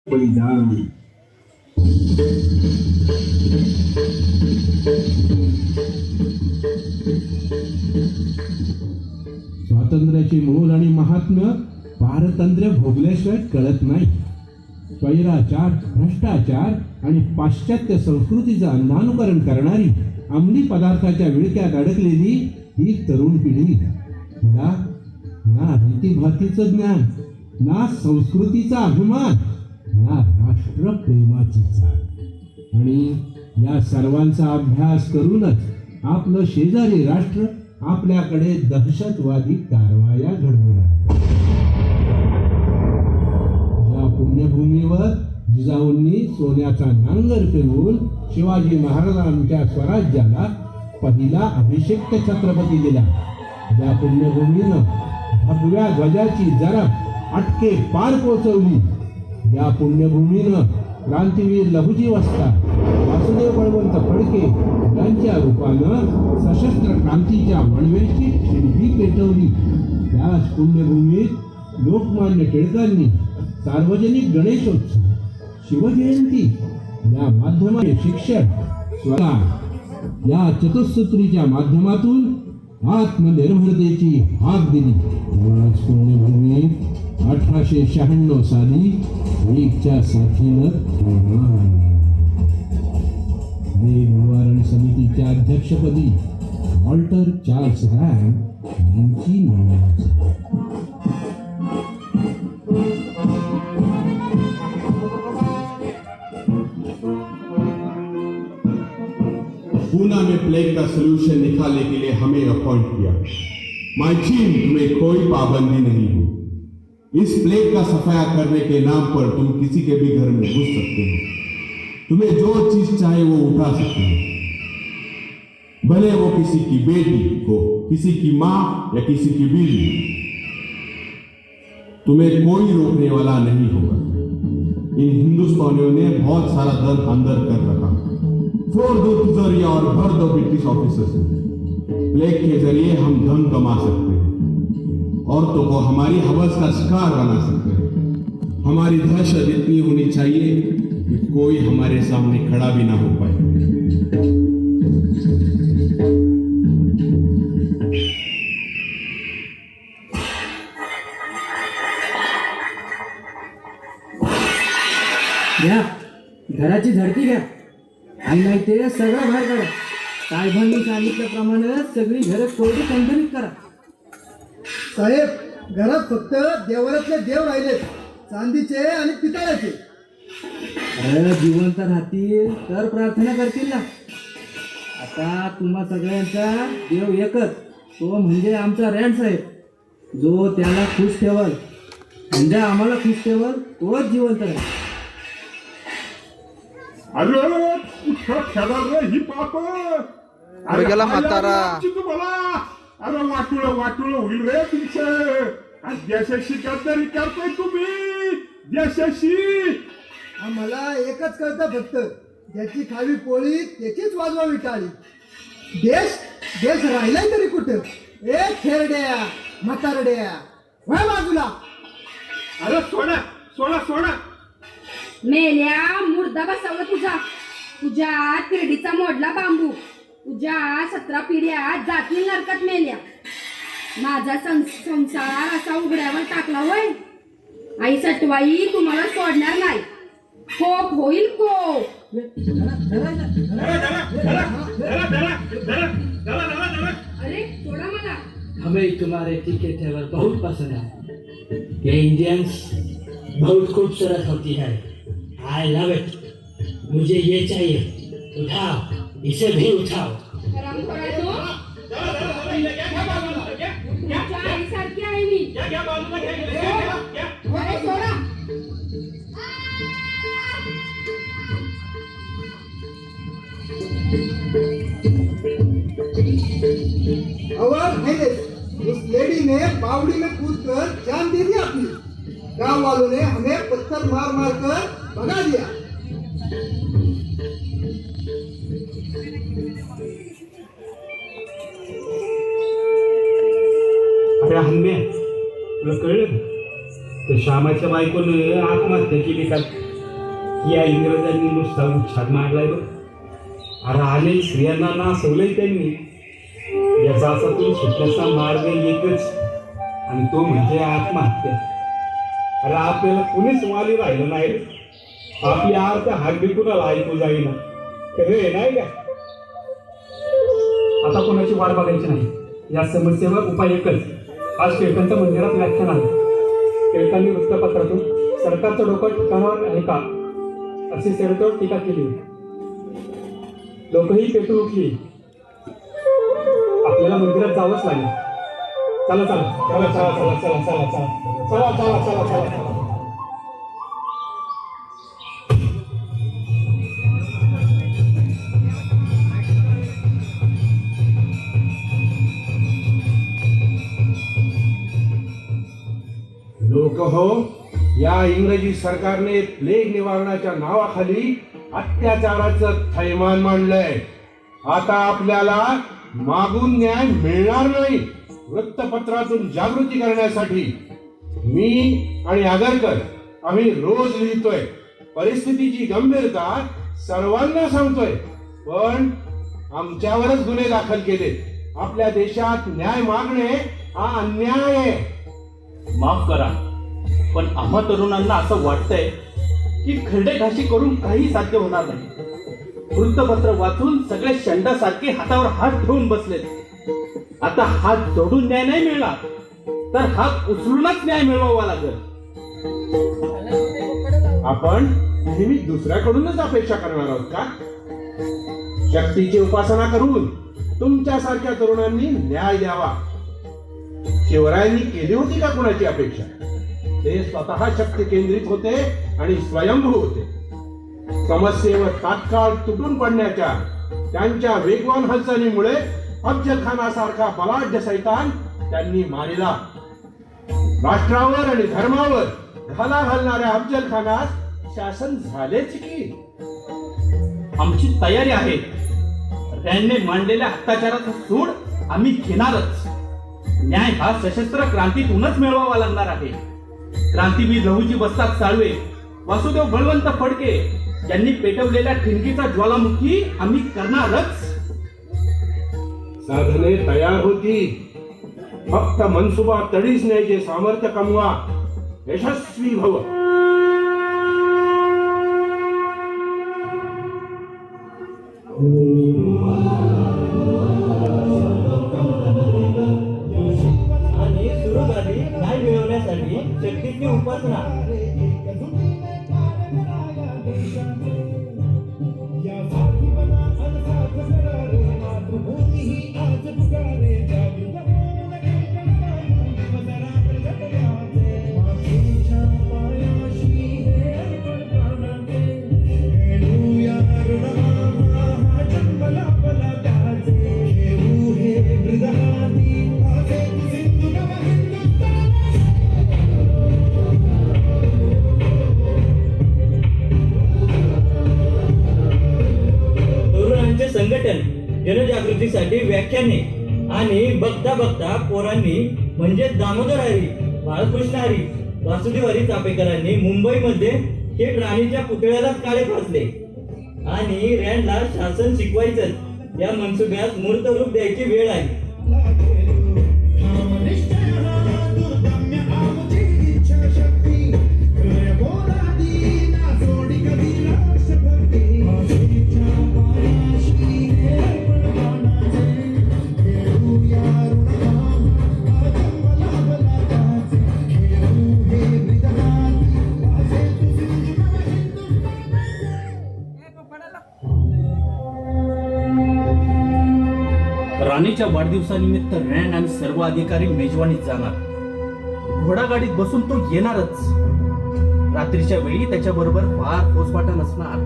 बलिदान. स्वातंत्र्याचे मोल आणि महात्म्य पारतंत्र्य भोगल्याशिवाय कळत नाही. स्वैराचार, भ्रष्टाचार आणि पाश्चात्य संस्कृतीचं अंधानुकरण करणारी अंमली पदार्थाच्या विळक्यात अडकलेली ही तरुण पिढी तिला ना रीतीभातीचं ज्ञान, ना संस्कृतीचा अभिमान, ना राष्ट्रप्रेमाची जाण. आणि या सर्वांचा अभ्यास करूनच आपलं शेजारी राष्ट्र आपल्याकडे दहशतवादी कारवाया घडवून आणतं. या पुण्यभूमीवर जिजाऊंनी सोन्याचा नांगर फिरवून शिवाजी महाराजांच्या स्वराज्याला पहिला अभिषेक छत्रपती दिला. या पुण्यभूमीनं भगव्या ध्वजाची जरा अटके पार पोचवली. या पुण्यभूमीनं क्रांतीवीर लहुजी वस्ताद, वासुदेव बळवंत फडके यांच्या रूपानं सशस्त्र क्रांतीच्या वणव्याची खिडकी पेटवली. त्याच पुण्यभूमीत लोकमान्य टिळकांनी सार्वजनिक गणेशोत्सव, शिवजयंती या माध्यमाने शिक्षण, स्वराज या चतुसूत्रीच्या माध्यमातून आत्मनिर्भरतेची हाक दिली. याच पुण्यभूमीत 1896 साली एकच्या साथीनं वेग निवारण समितीच्या अध्यक्षपदी वॉल्टर चार्ल्स रँड यांची निवड झाली. पूना में प्लेग का सोल्यूशन निकालने के लिए हमें अपॉइंट किया. माय चीफ, तुम्हें कोई पाबंदी नहीं है. इस प्लेग का सफाया करने के नाम पर तुम किसी के भी घर में घुस सकते हो. तुम्हें जो चीज चाहे वो उठा सकते हो, भले वो किसी की बेटी हो, किसी की माँ या किसी की बीवी. तुम्हें कोई रोकने वाला नहीं होगा. इन हिंदुस्तानियों ने बहुत सारा धन अंदर कर रखा. फोड़ दो तिजोरियां और भर दो ब्रिटिश ऑफिसर्स. प्लेग के जरिए हम धन कमा सकते हैं, औरतों को हमारी हवस का शिकार बना सकते हैं. हमारी दहशत इतनी होनी चाहिए कि कोई हमारे सामने खड़ा भी ना हो पाए. घ्या, घराची झडती घ्या आणि नाही ते सगळं बाहेर काढा. साहेबांनी सांगितल्याप्रमाणे सगळी घरं कोरडी कंटनीत करा. साहेब, घरात फक्त देवारातले देव राहिलेत, चांदीचे आणि पितळाचे. अरे जिवंत राहतील तर प्रार्थना करतील ना. आता तुम्हा सगळ्यांचा देव एकच, तो म्हणजे आमचा रँड साहेब. जो त्याला खुश ठेवल म्हणजे आम्हाला खुश ठेवल तोच जिवंत राहील. ही पाप गेला म्हातारा. तुम्हाला अरे वाटुळ होईल रे तुमचं. देशाशी गद्दारी करतोय तुम्ही. देशाशी आम्हाला एकच कळतं फक्त, ज्याची खावी पोळी त्याचीच वाजवावी टाळी. देश देश राहिलाय तरी कुठं? ए खेरड्या म्हातारड्या, वळ बाजूला. अरे सोडा सोडा सोडा. मेल्या मुर्दा बसवला तुझा. तुझ्या तिरडीचा मोडला बांबू. तुझ्या 17 पिढ्या जातील नरकात मेल्या. माझा संसार असा उघड्यावर टाकला होय. आई सटवाई तुम्हाला सोडणार नाही. कोप होईल कोप. अरे सोडा मला. हमें तुम्हारे टिके तेवर बहुत पसंद है. ये इंडियंस बहुत खूबसूरत होती है. I love it. मुझे ये चाहिए. उठाओ, इसे भी उठाओ. तुमच्या आईसारखी आहे मी. अरे सोडा. अवर हाइनेस, उस लेडी ने बावड़ी में कूदकर जान दे दी अपनी. गांव वालों ने हमें पत्थर मार मार कर भगा दिया. अरे हन्म्या, तुला कळलं का? त्या श्यामाच्या बायकोनं आत्महत्या केली का? या इंग्रजांनी नुसता उच्छाद मारलाय बघ. अरे अनेक स्त्रियांना नासवलंय त्यांनी. याचा असा तू सुटण्याचा मार्ग एकच, आणि तो म्हणजे आत्महत्या. अरे आपल्याला कुणीच वाली राहिलं नाही रे. आपली आर्थ हाक बी कुणाला ऐकू जाईना. खरं नाही का? आता कोणाची वाट बघायची नाही. या समस्येवर उपाय एकच. आज टिळकांच्या मंदिरात व्याख्यान आहे. टिळकांनी वृत्तपत्रातून सरकारचं डोकं ठिकाणावर आहे का अशी सरळ टीका केली. लोकही पेटून उठली. आपल्याला मंदिरात जावंच लागेल. चला चला चला चला चला चला चला चला चला चला चला चला चला. लोक हो, या इंग्रजी सरकारने प्लेग निवारणाच्या नावाखाली अत्याचाराचं थैमान मांडलंय. आता आपल्याला मागून न्याय मिळणार नाही. वृत्तपत्रातून जागृती करण्यासाठी मी आणि आगरकर आम्ही रोज लिहितोय. परिस्थितीची गंभीरता सर्वांना सांगतोय, पण आमच्यावरच गुन्हे दाखल केले. आपल्या देशात न्याय मागणे हा अन्याय आहे. माफ करा, पण आम्हा तरुणांना असं वाटतंय की खरडे घाशी करून काही साध्य होणार नाही. वृत्तपत्र वाचून सगळे शंडासारखे हातावर हात ठेवून बसलेत. आता हात जोडून न्याय नाही मिळणार, तर हात उचलूनच न्याय मिळवावा लागेल. आपण नेहमी दुसऱ्याकडूनच अपेक्षा करणार आहोत का? शक्तीची उपासना करून तुमच्यासारख्या तरुणांनी न्याय द्यावा. शिवरायांनी केली होती का कुणाची अपेक्षा? ते स्वतः शक्ती केंद्रित होते आणि स्वयंभू होते. समस्येवर तात्काळ तुटून पडण्याच्या त्यांच्या वेगवान हालचालीमुळे अफजल खानासारखा बलाढ्य सैतान त्यांनी मारिला. राष्ट्रावर आणि धर्मावर घाला घालणाऱ्या अफजल खानास शासन झालेच की. आमची तयारी आहे. रँडने मांडलेल्या अत्याचाराचा सूड आम्ही घेणारच. न्याय हा सशस्त्र क्रांतीतूनच मिळवावा लागणार आहे. क्रांतीवीर लहुजी वस्ताद साळवे, वासुदेव बळवंत फडके यांनी पेटवलेल्या ठिणगीचा ज्वालामुखी आम्ही करणारच. साधने तयार होती. फक्त मनसुबा तडीस न्यायचे सामर्थ्य कमवा. यशस्वी भव. आणि सुरू झाली न्याय मिळवण्यासाठी शक्तीची उपासना. तरुणांचे संघटन, जनजागृतीसाठी व्याख्याने आणि बघता बघता पोरांनी म्हणजे दामोदर हरी, बाळकृष्ण हरी, वासुदेव हरी चापेकरांनी मुंबईमध्ये थेट राणीच्या पुतळ्यालाच काळे फासले आणि रँडला शासन शिकवायचं या मनसुब्यात मूर्त रूप द्यायची वेळ आली. राणीच्या वाढदिवसानिमित्त रँड आणि सर्व अधिकारी मेजवानीत जाणार. घोडागाडीत बसून तो येणारच. रात्रीच्या वेळी त्याच्याबरोबर फार फौजफाटा नसणार.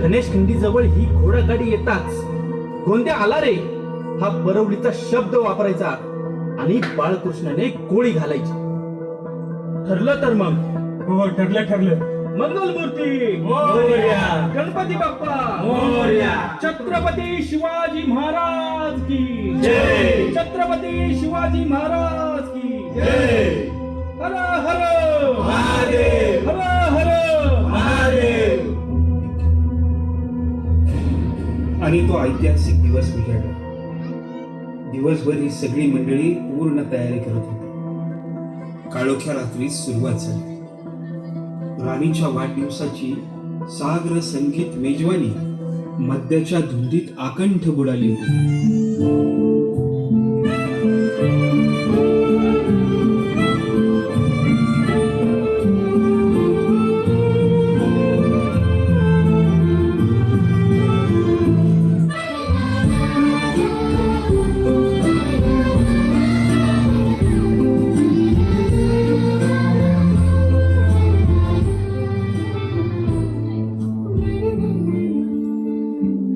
गणेश खिंडीजवळ ही घोडागाडी येताच गोंद्या आला रे हा परवलीचा शब्द वापरायचा आणि बाळकृष्णाने गोळी घालायची. ठरलं तर मग? हो, ठरलं. मंगलमूर्ती मोरया, गणपती बाप्पा मोरया, छत्रपती शिवाजी महाराज की जय, छत्रपती शिवाजी महाराज की जय. हर हर महादेव, हर हर महादेव. आणि तो ऐतिहासिक दिवस उजाडला. दिवसभर ही सगळी मंडळी पूर्ण तयारी करत होती. काळोख्या रात्री सुरुवात झाली. राणीच्या वाढदिवसाची सागर संगीत मेजवानी मद्याच्या धुंदीत आकंठ बुडाली होती.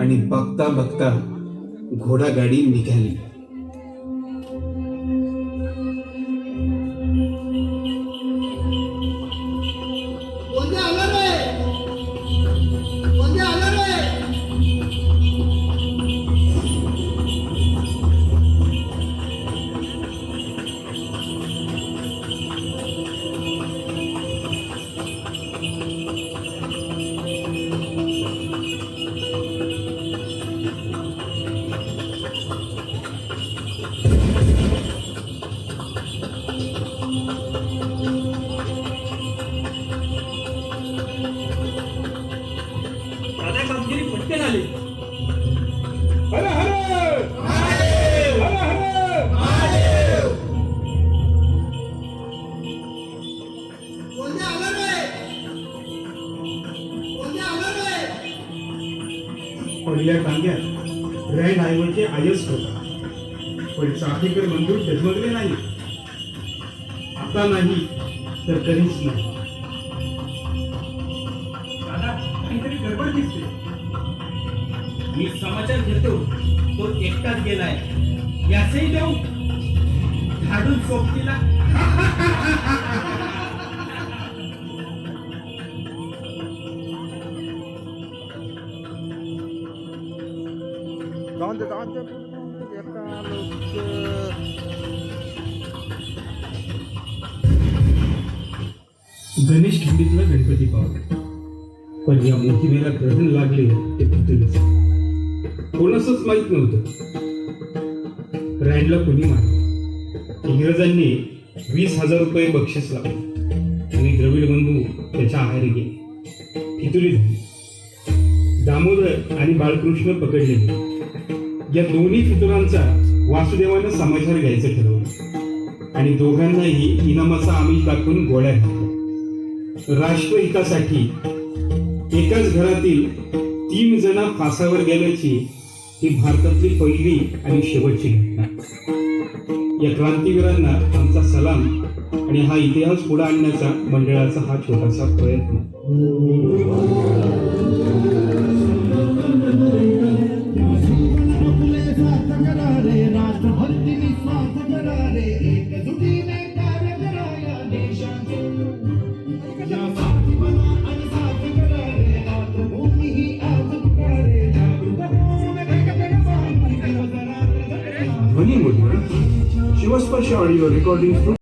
आणि बघता बघता घोडागाडी निघाली. कोणते आलं रे कोणते आलं रे दादा कामगिरी पटकन आली. हर हर हर हर कोणते आलं रे कोणते आलं रे पहिल्या टांग्यात रँड हायवेचे आयस होता, पण चाफेकर मंजूर डगमगले नाही. आता नाही तर कधीच नाही. दादा काहीतरी गडबड दिसते. मी समाचार घेतो, तो एकटाच गेलाय. याचही देऊ धाडून सोबतीला. गणेश खिंडीतला गणपती पावला, पण या मोहिमेला ग्रहण लागले ते भीतूनच. कोणासच माहित नव्हतं. रँडला कुणी मारलं. इंग्रजांनी 20,000 रुपये बक्षीस लावले आणि द्रविड बंधू त्याच्या आहारी गेले. फितुरी झाली. दामोदर आणि बाळकृष्ण पकडले गेले. या दोन्ही फितुरांचा वासुदेवानं समाचार घ्यायचं ठरवलं आणि दोघांनाही इनामाचा आमिष दाखवून गोळ्या घातल्या. राष्ट्रहितासाठी एकाच घरातील 3 जण फासावर गेल्याची ही भारतातली पहिली आणि शेवटची घटना. या क्रांतीवीरांना आमचा सलाम आणि हा इतिहास पुढे आणण्याचा मंडळाचा हा छोटासा प्रयत्न. ध्वनी शिवस्पर्श ऑडिओ रेकॉर्डिंग